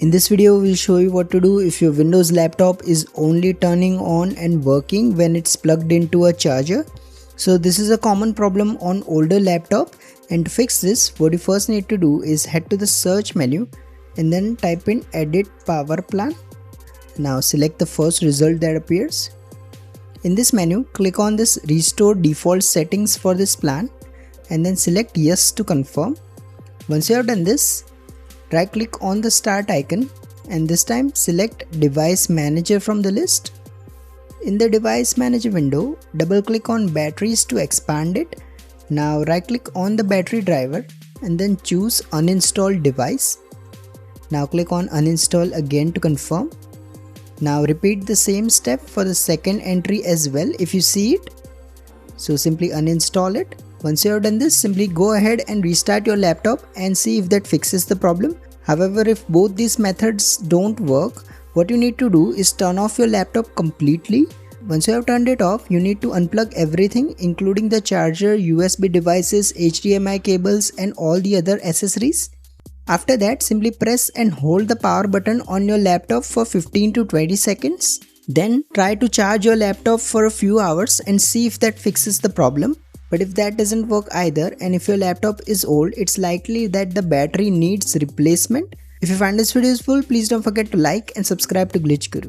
In this video, we'll show you what to do if your Windows laptop is only turning on and working when it's plugged into a charger. So this is a common problem on older laptop, and to fix this, what you first need to do is head to the search menu and then type in edit power plan. Now select the first result that appears. In this menu, click on this restore default settings for this plan and then select yes to confirm. Once you have done this, right click on the start icon and this time select device manager from the list. In the device manager window, double click on batteries to expand it. Now right click on the battery driver and then choose uninstall device. Now click on uninstall again to confirm. Now repeat the same step for the second entry as well if you see it. So simply uninstall it. Once you have done this, simply go ahead and restart your laptop and see if that fixes the problem. However, if both these methods don't work, what you need to do is turn off your laptop completely. Once you have turned it off, you need to unplug everything including the charger, USB devices, HDMI cables and all the other accessories. After that, simply press and hold the power button on your laptop for 15 to 20 seconds. Then try to charge your laptop for a few hours and see if that fixes the problem. But if that doesn't work either, and if your laptop is old, it's likely that the battery needs replacement. If you find this video useful, please don't forget to like and subscribe to Glitch Guru.